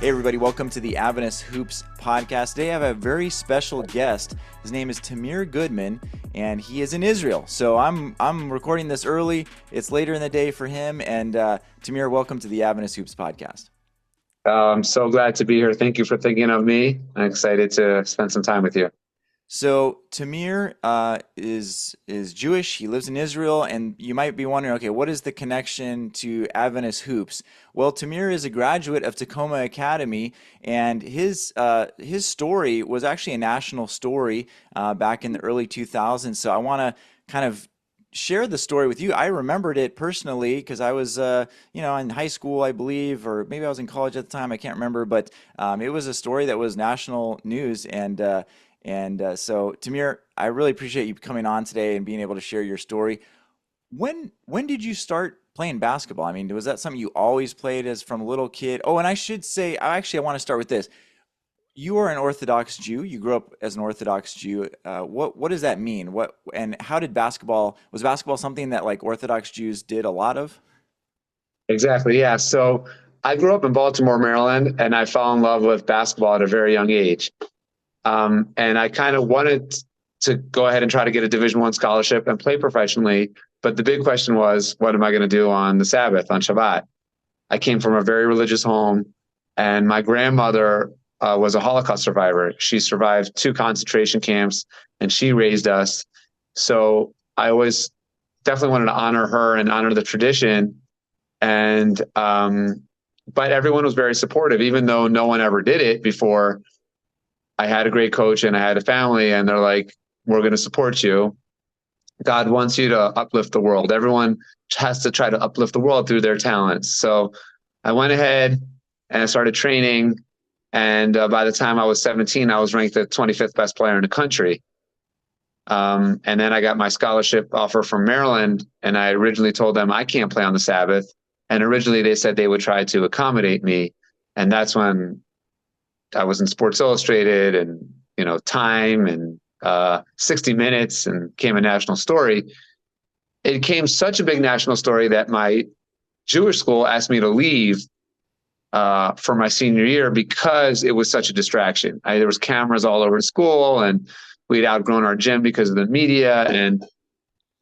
Hey everybody, welcome to the Adventist Hoops podcast. Today I have a very special guest. His name is Tamir Goodman, and he is in Israel. So I'm recording this early. It's later in the day for him. And Tamir, welcome to the Adventist Hoops podcast. I'm so glad to be here. Thank you for thinking of me. I'm excited to spend some time with you. So Tamir is Jewish. He lives in Israel, and you might be wondering, okay, what is the connection to Adventist Hoops? Well, Tamir is a graduate of Takoma Academy, and his story was actually a national story back in the early 2000s. So I want to kind of share the story with you. I remembered it personally because I was, in high school, I believe, or maybe I was in college at the time. I can't remember, but it was a story that was national news, so, Tamir, I really appreciate you coming on today and being able to share your story. When did you start playing basketball? I mean, was that something you always played as from a little kid? Oh, and I should say, I want to start with this. You are an Orthodox Jew. You grew up as an Orthodox Jew. What does that mean? How did was basketball something that like Orthodox Jews did a lot of? Exactly. Yeah. So I grew up in Baltimore, Maryland, and I fell in love with basketball at a very young age. And I kind of wanted to go ahead and try to get a Division I scholarship and play professionally. But the big question was, what am I going to do on the Sabbath, on Shabbat? I came from a very religious home, and my grandmother was a Holocaust survivor. She survived 2 concentration camps, and she raised us. So I always definitely wanted to honor her and honor the tradition. And but everyone was very supportive, even though no one ever did it before. I had a great coach and I had a family, and they're like, we're going to support you. God wants you to uplift the world. Everyone has to try to uplift the world through their talents. So I went ahead and I started training. And by the time I was 17, I was ranked the 25th best player in the country. And then I got my scholarship offer from Maryland, and I originally told them I can't play on the Sabbath. And originally they said they would try to accommodate me. And that's when I was in Sports Illustrated and, Time and 60 Minutes, and became a national story. It became such a big national story that my Jewish school asked me to leave for my senior year because it was such a distraction. There was cameras all over the school, and we'd outgrown our gym because of the media. And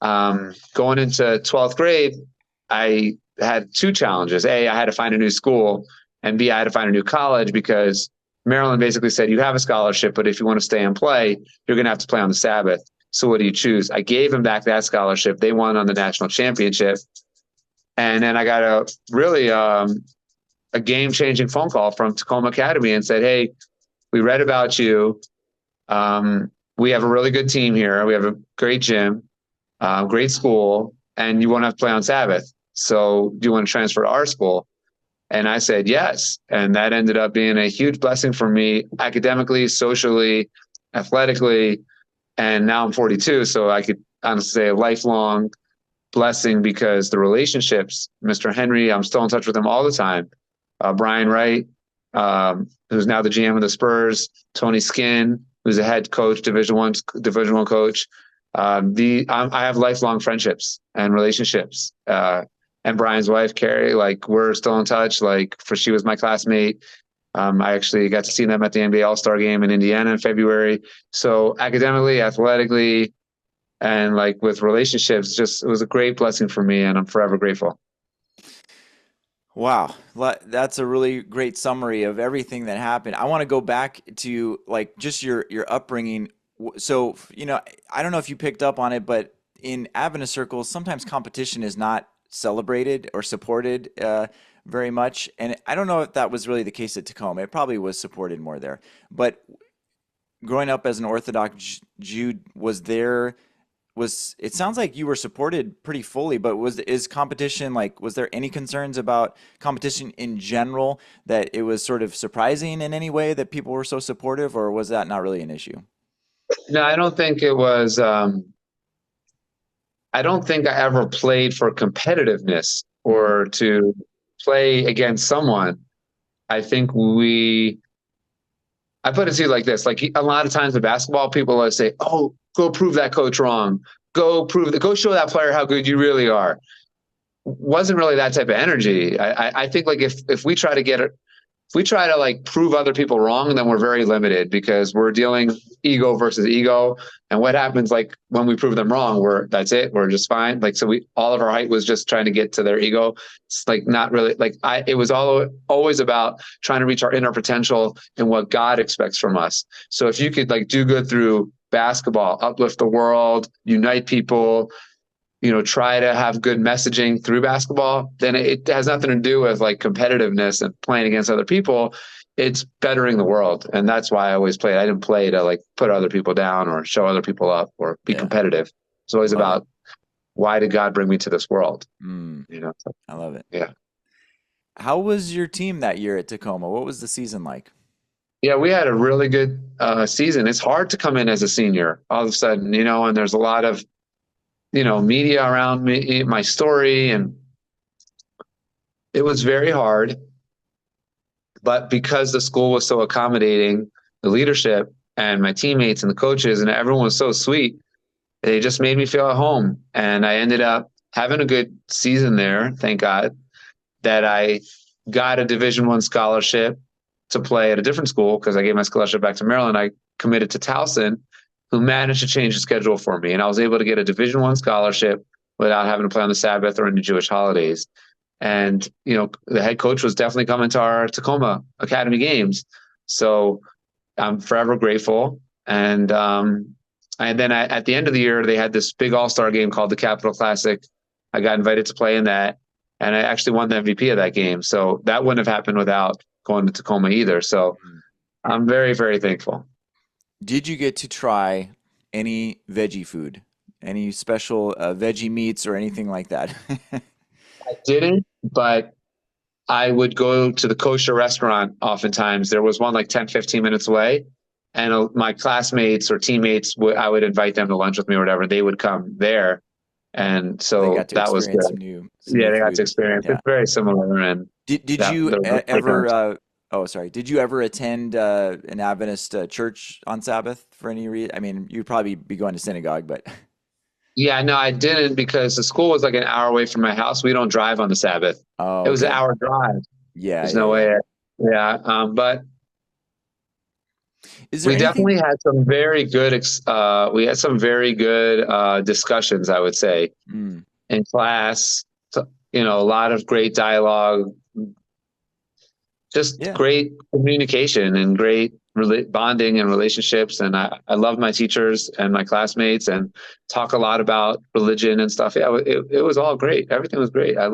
going into 12th grade, I had 2 challenges. A, I had to find a new school, and B, I had to find a new college because Maryland basically said, you have a scholarship, but if you want to stay and play, you're going to have to play on the Sabbath. So what do you choose? I gave them back that scholarship. They won on the national championship. And then I got a game-changing phone call from Takoma Academy and said, hey, we read about you. We have a really good team here. We have a great gym, great school, and you won't have to play on Sabbath. So do you want to transfer to our school? And I said, yes. And that ended up being a huge blessing for me academically, socially, athletically. And now I'm 42. So I could honestly say a lifelong blessing, because the relationships, Mr. Henry, I'm still in touch with him all the time. Brian Wright, who's now the GM of the Spurs, Tony Skinn, who's a head coach, Division I coach. I have lifelong friendships and relationships. And Brian's wife, Carrie, we're still in touch. She was my classmate. I actually got to see them at the NBA All-Star game in Indiana in February. So academically, athletically, and with relationships, it was a great blessing for me, and I'm forever grateful. Wow, that's a really great summary of everything that happened. I want to go back to just your upbringing. So, I don't know if you picked up on it, but in Adventist circles, sometimes competition is not celebrated or supported very much. And I don't know if that was really the case at Takoma. It probably was supported more there. But growing up as an Orthodox Jew, it sounds like you were supported pretty fully, but is competition, was there any concerns about competition in general, that it was sort of surprising in any way that people were so supportive, or was that not really an issue? No, I don't think it was. I don't think I ever played for competitiveness or to play against someone. I think I put it to you like this, a lot of times in basketball, people always say, oh, go prove that coach wrong. Go show that player how good you really are. Wasn't really that type of energy. I think if we try to get if we try to like prove other people wrong, then we're very limited because we're dealing ego versus ego. And what happens like when we prove them wrong, that's it. We're just fine. Like, so all of our height was just trying to get to their ego. It's like not really like it was always about trying to reach our inner potential and what God expects from us. So if you could like do good through basketball, uplift the world, unite people, try to have good messaging through basketball, then it has nothing to do with like competitiveness and playing against other people. It's bettering the world. And that's why I always played. I didn't play to like put other people down or show other people up or be Yeah, competitive. It's always love it. about why did God bring me to this world? Mm, So, I love it. yeah. How was your team that year at Tacoma? What was the season like? Yeah, we had a really good season. It's hard to come in as a senior all of a sudden, and there's a lot of, media around me, my story, and it was very hard. But because the school was so accommodating, the leadership and my teammates and the coaches and everyone was so sweet, they just made me feel at home. And I ended up having a good season there, thank God, that I got a Division I scholarship to play at a different school because I gave my scholarship back to Maryland. I committed to Towson, who managed to change the schedule for me. And I was able to get a Division I scholarship without having to play on the Sabbath or any Jewish holidays. And, the head coach was definitely coming to our Takoma Academy games. So I'm forever grateful. And then at the end of the year, they had this big all-star game called the Capital Classic. I got invited to play in that. And I actually won the MVP of that game. So that wouldn't have happened without going to Tacoma either. So Mm. I'm very, very thankful. Did you get to try any veggie food? Any special veggie meats or anything like that? I didn't, but I would go to the kosher restaurant oftentimes. There was one like 10, 15 minutes away. And my classmates or teammates, I would invite them to lunch with me or whatever. They would come there. And So they got so to that was experience good. some Yeah, new they got to food. experience. Yeah. It's very similar. And Did that you those were great ever times. oh sorry, did you ever attend an Adventist church on Sabbath for any reason? I mean, you'd probably be going to synagogue, but Yeah, no, I didn't because the school was like an hour away from my house. We don't drive on the Sabbath. oh It was an okay. hour drive. Yeah, There's yeah, no yeah. way. Yeah. But Is there we anything? definitely had some very good, discussions, I would say, Mm, in class. So, a lot of great dialogue, just yeah. great communication and great bonding and relationships. And I love my teachers and my classmates and talk a lot about religion and stuff. Yeah, it was all great. Everything was great. I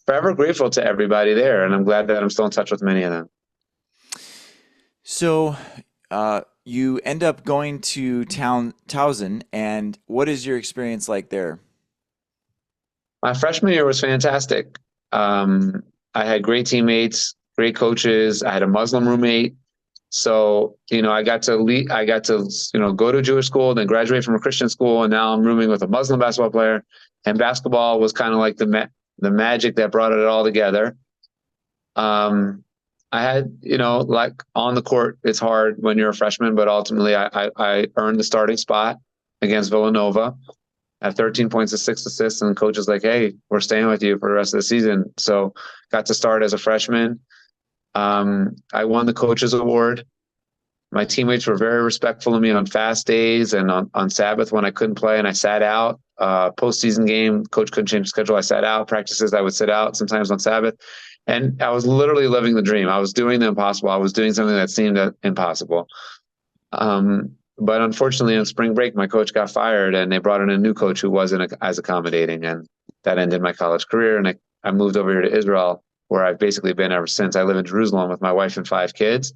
forever grateful to everybody there. And I'm glad that I'm still in touch with many of them. So, you end up going to Towson, and what is your experience like there? My freshman year was fantastic. I had great teammates, great coaches. I had a Muslim roommate. So, I got to go to Jewish school, then graduate from a Christian school, and now I'm rooming with a Muslim basketball player. And basketball was kind of like the magic that brought it all together. Um, I had, like on the court, it's hard when you're a freshman, but ultimately I earned the starting spot against Villanova. I have 13 points and 6 assists, and the coach is like, "Hey, we're staying with you for the rest of the season." So, got to start as a freshman. I won the coaches award. My teammates were very respectful of me on fast days and on Sabbath when I couldn't play and I sat out. Postseason game, coach couldn't change the schedule. I sat out. Practices, I would sit out sometimes on Sabbath. And I was literally living the dream. I was doing the impossible. I was doing something that seemed impossible. But unfortunately, on spring break, my coach got fired and they brought in a new coach who wasn't as accommodating. And that ended my college career. And I moved over here to Israel, where I've basically been ever since. I live in Jerusalem with my wife and 5 kids.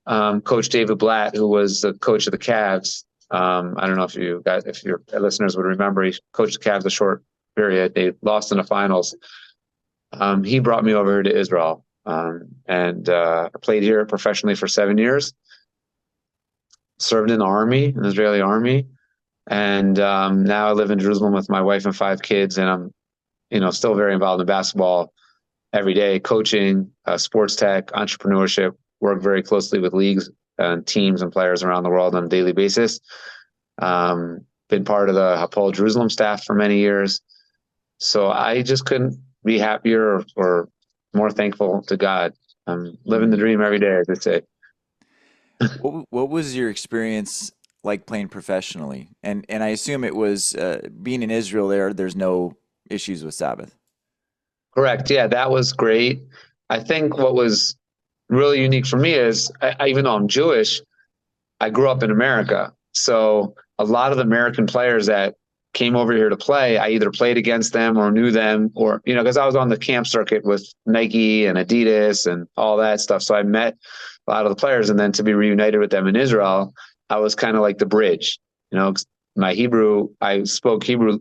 Coach David Blatt, who was the coach of the Cavs. I don't know if your listeners would remember, he coached the Cavs a short period. They lost in the finals. He brought me over here to Israel, and I played here professionally for 7 years. Served in the army, in the Israeli army, and now I live in Jerusalem with my wife and 5 kids, and I'm, still very involved in basketball every day, coaching, sports tech, entrepreneurship, work very closely with leagues and teams and players around the world on a daily basis. Been part of the Hapoel Jerusalem staff for many years. So I just couldn't be happier or more thankful to God. I'm living the Mm. dream every day, as they say. What was your experience like playing professionally? And I assume it was being in Israel there's no issues with Sabbath. Correct. Yeah, that was great. I think what was really unique for me is, even though I'm Jewish, I grew up in America. So a lot of the American players that came over here to play, I either played against them or knew them, or, because I was on the camp circuit with Nike and Adidas and all that stuff. So I met a lot of the players, and then to be reunited with them in Israel, I was kind of like the bridge. You know, my Hebrew, I spoke Hebrew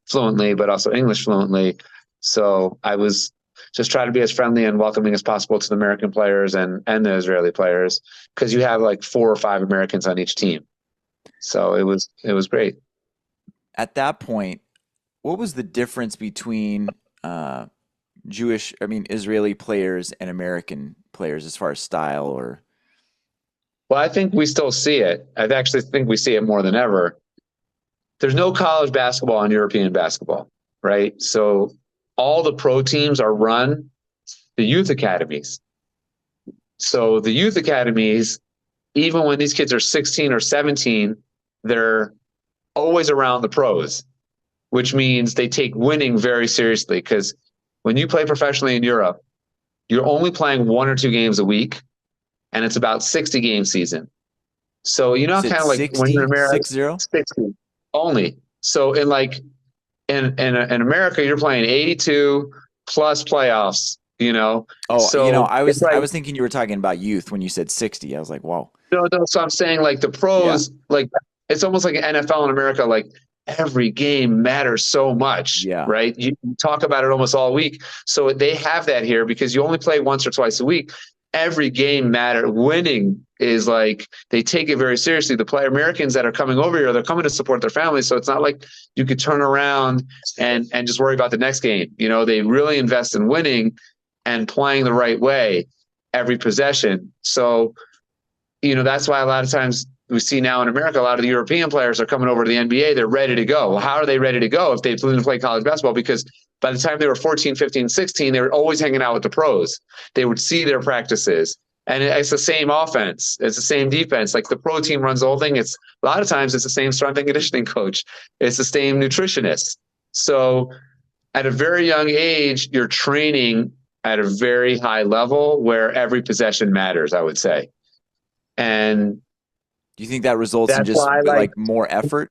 fluently, but also English fluently. So I was just trying to be as friendly and welcoming as possible to the American players and the Israeli players, because you have like 4 or 5 Americans on each team. So it was great. At that point, what was the difference between Israeli players and American players as far as style or? Well, I think we still see it. I actually think we see it more than ever. There's no college basketball in European basketball, right? So all the pro teams are run the youth academies. So the youth academies, even when these kids are 16 or 17, they're always around the pros, which means they take winning very seriously. Because when you play professionally in Europe, you're only playing 1 or 2 games a week, and it's about 60 game season. So You said kind of like when you're in 60, America, 60? 60 only. So in America, you're playing 82 plus playoffs. Oh, So I it's was like, I was thinking you were talking about youth when you said 60. I was like, "Whoa." no, no. So I'm saying, like, the Yeah. pros, like, it's almost like an NFL in America. Like, every game matters so much, Yeah. right? You talk about it almost all week. So they have that here because you only play once or twice a week. Every game matter. Winning is like, they take it very seriously. The player Americans that are coming over here, they're coming to support their families. So it's not like you could turn around and just worry about the next game. They really invest in winning and playing the right way every possession. So that's why a lot of times we see now in America, a lot of the European players are coming over to the NBA. They're ready to go. Well, how are they ready to go if they didn't play college basketball? Because by the time they were 14, 15, 16, they were always hanging out with the pros. They would see their practices. And it's the same offense. It's the same defense. Like, the pro team runs the whole thing. It's a lot of times it's the same strength and conditioning coach. It's the same nutritionist. So at a very young age, you're training at a very high level where every possession matters, I would say. And Do you think that results in that's just why, like, like more effort,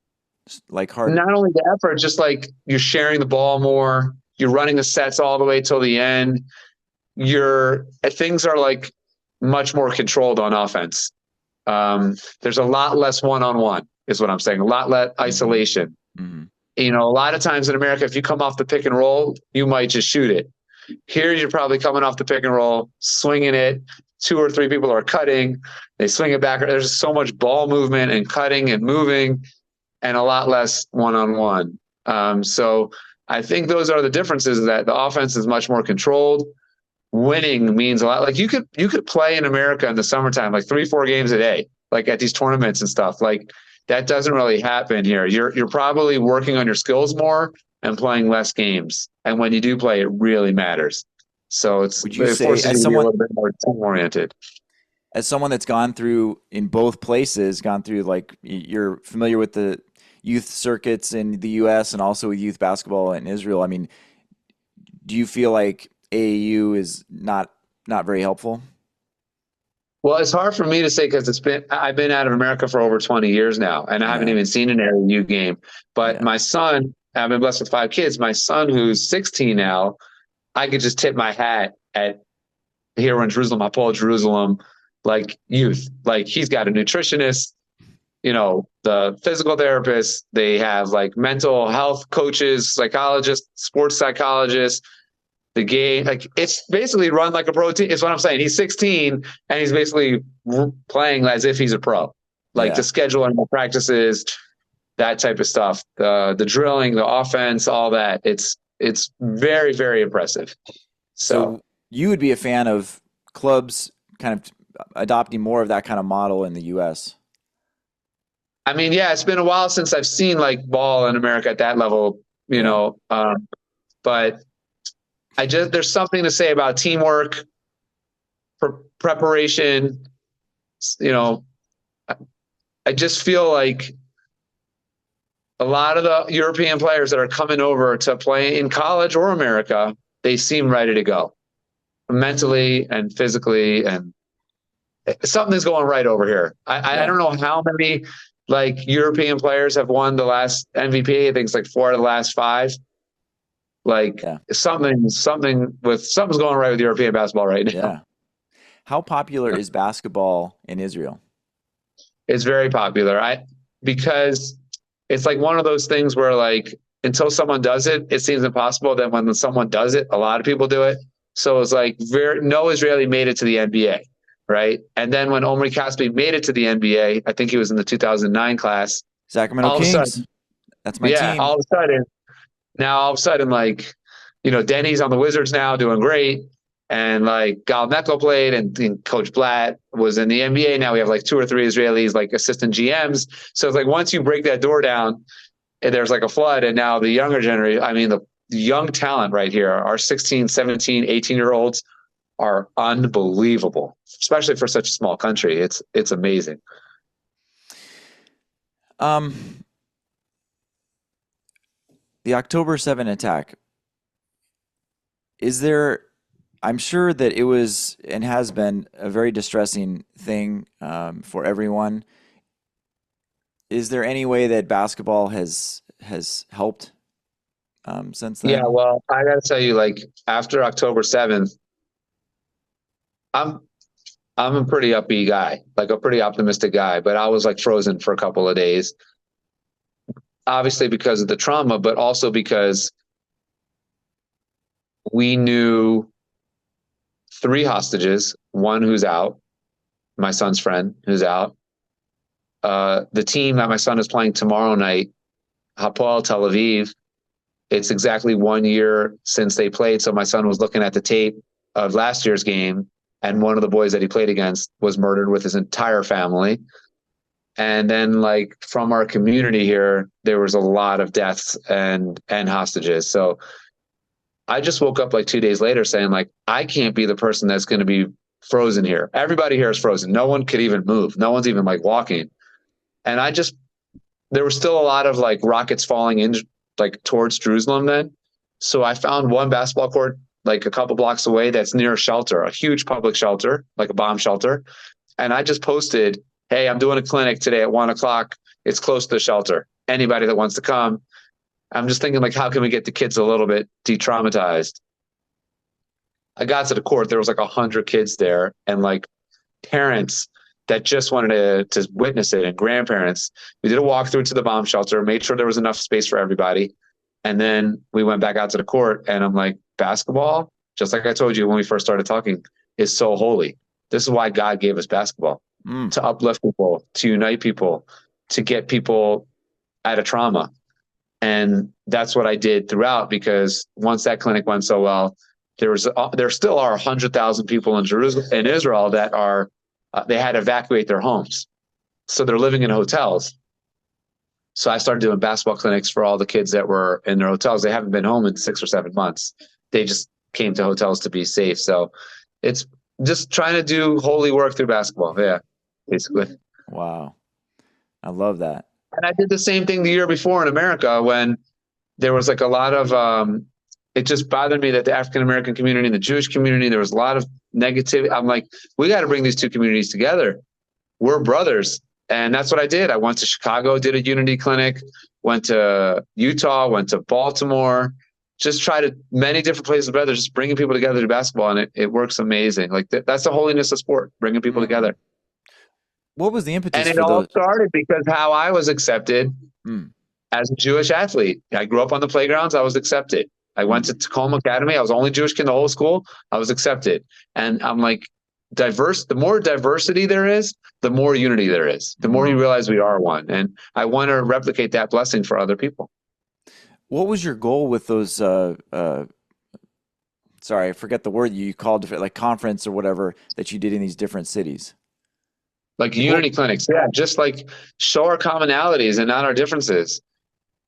like hard? not only the effort, just like you're sharing the ball more, you're running the sets all the way till the end. Things are like much more controlled on offense. There's a lot less one-on-one, is what I'm saying. A lot less Hmm. isolation. Hmm. A lot of times in America, if you come off the pick and roll, you might just shoot it. Here, you're probably coming off the pick and roll, swinging it. 2 or 3 people are cutting. They swing it back. There's so much ball movement and cutting and moving, and a lot less one-on-one. So I think those are the differences, that the offense is much more controlled. Winning means a lot. Like, you could play in America in the summertime, like 3, 4 games a day, like at these tournaments and stuff. Like, that doesn't really happen here. You're probably working on your skills more and playing less games. And when you do play, it really matters. So Would you it say, forces you to be a little bit more team oriented. as someone that's gone through in both places, gone through like you're familiar with the youth circuits in the U.S. and also with youth basketball in Israel? I mean, do you feel like AAU is not very helpful? Well, it's hard for me to say because I've been out of America for over 20 years now, and I haven't Yeah. even seen an AAU game. But Yeah. my son, I've been blessed with 5 kids. My son, who's 16 now, I could just tip my hat at here in Jerusalem, Paul Jerusalem, like, youth. Like, he's got a nutritionist, the physical therapist. They have like mental health coaches, psychologists, sports psychologists. The game, like, it's basically run like a pro team. Is what I'm saying. He's 16 and he's basically playing as if he's a pro. Like, the Yeah. scheduling, the practices, that type of stuff, the drilling, the offense, all that. It's very, very impressive. So, So you would be a fan of clubs kind of adopting more of that kind of model in the U.S. I mean, yeah, it's been a while since I've seen like ball in America at that level, Yeah. but there's something to say about teamwork, preparation. You know, I just feel like a lot of the European players that are coming over to play in college or America, they seem ready to go mentally and physically, and something's going right over here. I Yeah, don't know how many like European players have won the last MVP. I think it's like 4 of the last 5. Like yeah, something's going right with European basketball right now. yeah. How popular is basketball in Israel? It's very popular. Because it's like one of those things where like until someone does it, it seems impossible. Then when someone does it, a lot of people do it. So it's like no Israeli made it to the NBA, right? And then when Omri Caspi made it to the NBA, I think he was in the 2009 class. Sacramento All of a Kings. sudden, That's my yeah, team. all of a sudden, like, Denny's on the Wizards now doing great. And like Gal Meckel played and Coach Blatt was in the NBA. Now we have like 2 or 3 Israelis, like assistant GMs. So it's like once you break that door down, there's like a flood. And now the younger generation, I mean, the young talent right here, our 16, 17, 18-year-olds are unbelievable, especially for such a small country. It's amazing. Um, the October 7 attack. Is there, I'm sure that it was and has been a very distressing thing for everyone. Is there any way that basketball has helped since Yeah, then? well, I got to tell you, like after October 7th, I'm I'm a pretty upbeat guy, like a pretty optimistic guy, but I was like frozen for a couple of days, obviously because of the trauma, but also because we knew 3 hostages, one who's out, my son's friend who's out. The team that my son is playing tomorrow night, Hapoel Tel Aviv, it's exactly 1 year since they played. So my son was looking at the tape of last year's game, and one of the boys that he played against was murdered with his entire family. And then like from our community here, there was a lot of deaths and hostages. So I just woke up like 2 days later saying like, I can't be the person that's going to be frozen here. Everybody here is frozen. No one could even move. No one's even like walking. And there was still a lot of like rockets falling in like towards Jerusalem then. So I found one basketball court like a couple blocks away that's near a shelter, a huge public shelter, like a bomb shelter. And I just posted, hey, I'm doing a clinic today at 1 o'clock. It's close to the shelter. Anybody that wants to come. I'm just thinking like, how can we get the kids a little bit de-traumatized? I got to the court. There was like 100 kids there and like parents that just wanted to witness it and grandparents. We did a walkthrough to the bomb shelter, made sure there was enough space for everybody. And then we went back out to the court and I'm like, basketball, just like I told you when we first started talking, is so holy. This is why God gave us basketball, Mm. to uplift people, to unite people, to get people out of trauma. And that's what I did throughout, because once that clinic went so well, there still are 100,000 people in Jerusalem, in Israel, that are they had to evacuate their homes, so they're living in hotels. So I started doing basketball clinics for all the kids that were in their hotels. They haven't been home in 6 or 7 months. They just came to hotels to be safe. So it's just trying to do holy work through basketball. Yeah, basically. Wow. I love that. And I did the same thing the year before in America when there was like a lot of it just bothered me that the African American community and the Jewish community, there was a lot of negativity. I'm like, we got to bring these 2 communities together. We're brothers. And that's what I did. I went to Chicago, did a unity clinic, went to Utah, went to Baltimore, just tried many different places together, just bringing people together to basketball. And it works amazing. Like that's the holiness of sport, bringing people Mm. together. What was the And impetus it for all those? started because how I was accepted Mm. as a Jewish athlete. I grew up on the playgrounds. I was accepted. I went Mm. to Takoma Academy. I was the only Jewish kid in the whole school. I was accepted. And I'm like, the more diversity there is, the more unity there is, the more you Mm. realize we are one. And I want to replicate that blessing for other people. What was your goal with those? Sorry, I forget the word you called it, like conference or whatever that you did in these different cities. Like Like what? unity clinics. Yeah. Just like show our commonalities and not our differences.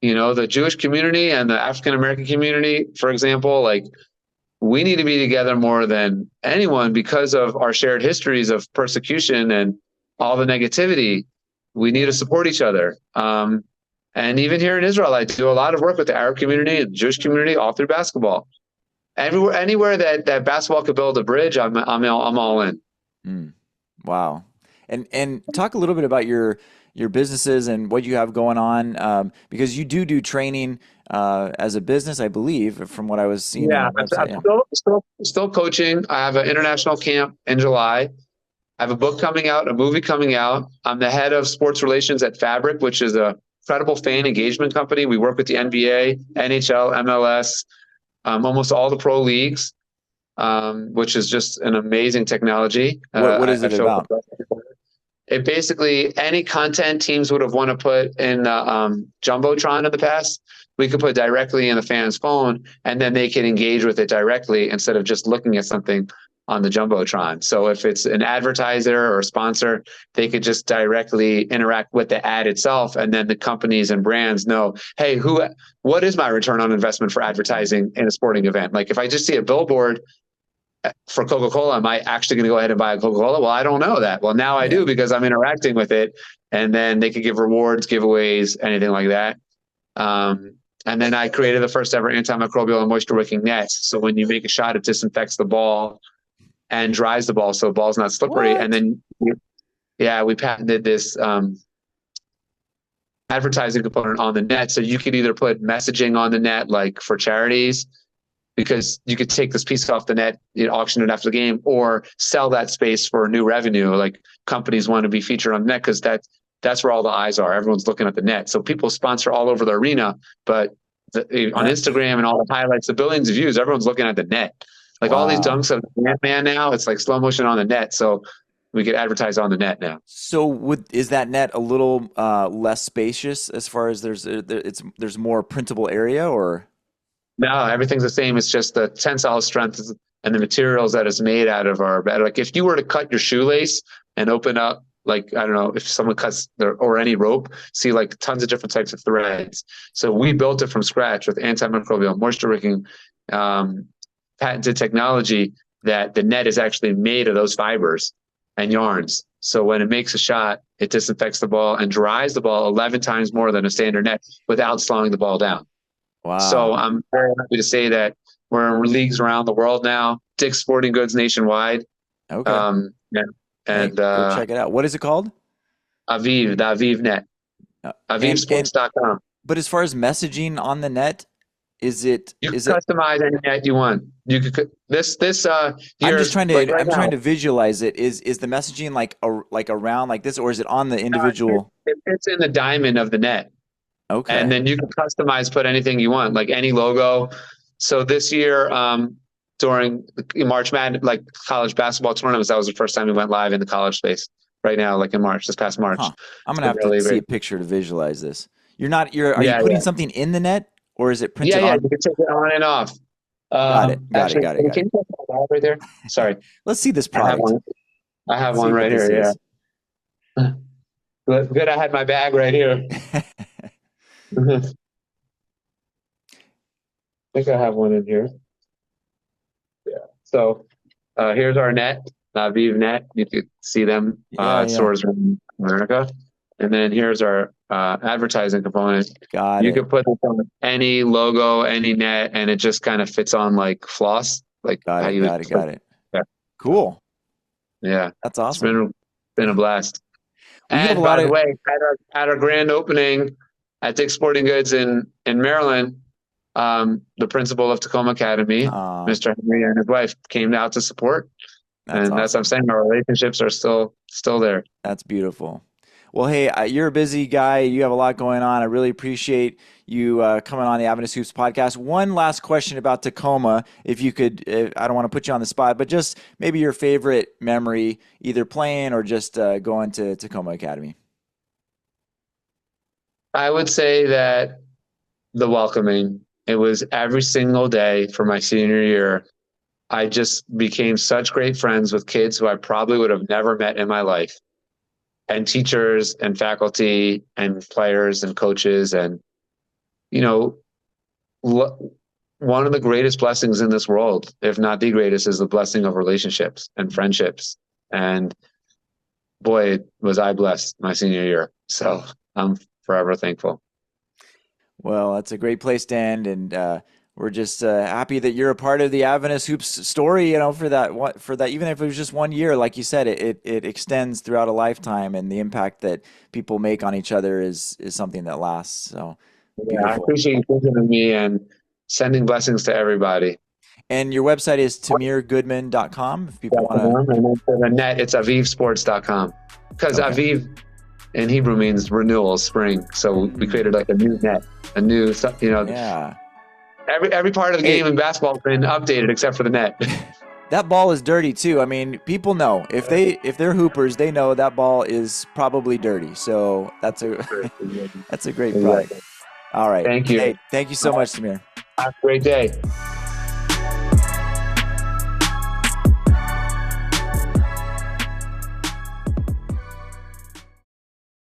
The Jewish community and the African American community, for example, like we need to be together more than anyone because of our shared histories of persecution and all the negativity. We need to support each other. And even here in Israel, I do a lot of work with the Arab community and the Jewish community all through basketball. Everywhere, anywhere that basketball could build a bridge, I'm all in. Mm. Wow. And talk a little bit about your businesses and what you have going on, because you do training as a business, I believe, from what I was seeing on Yeah, the website. I'm Yeah. still coaching. I have an international camp in July. I have a book coming out, a movie coming out. I'm the head of sports relations at Fabric, which is a credible fan engagement company. We work with the NBA, NHL, MLS, almost all the pro leagues, which is just an amazing technology. What is I it feel about? it basically any content teams would have want to put in Jumbotron in the past, we could put directly in the fan's phone, and then they can engage with it directly instead of just looking at something on the Jumbotron. So if it's an advertiser or a sponsor, they could just directly interact with the ad itself, and then the companies and brands know, hey, what is my return on investment for advertising in a sporting event? Like if I just see a billboard for Coca-Cola, am I actually going to go ahead and buy a Coca-Cola? Well, I don't know that. Well, now I Yeah. do because I'm interacting with it. And then they could give rewards, giveaways, anything like that. And then I created the first ever antimicrobial and moisture wicking nets. So when you make a shot, it disinfects the ball and dries the ball so the ball's not slippery. And What? then, yeah, we patented this advertising component on the net. So you could either put messaging on the net, like for charities, because you could take this piece off the net, auction it after the game, or sell that space for new revenue. Like companies want to be featured on the net because that's where all the eyes are. Everyone's looking at the net. So people sponsor all over the arena, but on Instagram and all the highlights, the billions of views, everyone's looking at the net. Like all these Wow. dunks of man now, it's like slow motion on the net. So we could advertise on the net now. So is that net a little less spacious as far as there's more printable area, or? No, everything's the same. It's just the tensile strength and the materials that it's made out of are better. Like if you were to cut your shoelace and open up, like, I don't know, if someone cuts or any rope, see like tons of different types of threads. So we built it from scratch with antimicrobial, moisture wicking, patented technology that the net is actually made of those fibers and yarns. So when it makes a shot, it disinfects the ball and dries the ball 11 times more than a standard net without slowing the ball down. So Wow. I'm very happy to say that we're in leagues around the world now, Dick's Sporting Goods nationwide, Okay. and, Hey, and go check it out. What is it called? the Aviv net, And avivsports.com. but as far as messaging on the net, You is can it customize any net you want. You could this here like right I'm trying now. to visualize it. Is the messaging like around like this, or is it on the individual? It fits in the diamond of the net, and Okay. then you can customize, put anything you want, like any logo. So this year, during March Madness, like college basketball tournaments, that was the first time we went live in the college space. Right now, like in March, this past Huh. March, I'm it's gonna been have to really see great. a picture to visualize this. Are you Yeah, putting yeah, something in the net, or is it yeah, printed yeah. on? You can take it on and off. Got it. Got it. Actually, Got it. Got can it. you put my bag right there? Sorry, Let's see this I have product. one. I have Let's one see what right this here. is. Yeah, good. I had my bag right here. I think I have one in here. Yeah. So here's our net, Vive Net. You can see them Yeah. Yeah. stores in America. And then here's our advertising component. Got You it. could put this on any logo, any net, and it just kind of fits on like floss, like Got how it. you would. Got it. Got it. Yeah, Cool. yeah. That's It's awesome. been a blast. Well, you have a And lot by the of. way, at our grand opening at Dick's Sporting Goods in Maryland, the principal of Takoma Academy, Uh, Mr. Henry, and his wife came out to support. that's And that's what I'm awesome. saying. Our relationships are still there. That's beautiful. Well, hey, you're a busy guy. You have a lot going on. I really appreciate you coming on the Adventist Hoops podcast. One last question about Tacoma, if you could. I don't want to put you on the spot, but just maybe your favorite memory, either playing or just going to Tacoma Academy. I would say that the welcoming, it was every single day for my senior year. I just became such great friends with kids who I probably would have never met in my life, and teachers and faculty and players and coaches. And, you know, one of the greatest blessings in this world, if not the greatest, is the blessing of relationships and friendships. And boy, was I blessed my senior year. So I'm forever thankful. Well, that's a great place to end, and we're just happy that you're a part of the Adventist Hoops story. For that, even if it was just 1 year, like you said, it extends throughout a lifetime, and the impact that people make on each other is something that lasts. So Yeah, I beautiful. appreciate you thinking of me and sending blessings to everybody. And your website is tamirgoodman.com if people want to. And then for the net, it's avivsports.com. Because Okay. Aviv in Hebrew means renewal, spring. So we Mm, created like a new net, a new, yeah. every part of the Hey, game in basketball has been updated except for the net. that ball is dirty too. I mean, people know if they're hoopers, they know that ball is probably dirty. So that's a that's a great product. Exactly. All right. Thank you. Hey, thank you so much, Samir. Have a great day.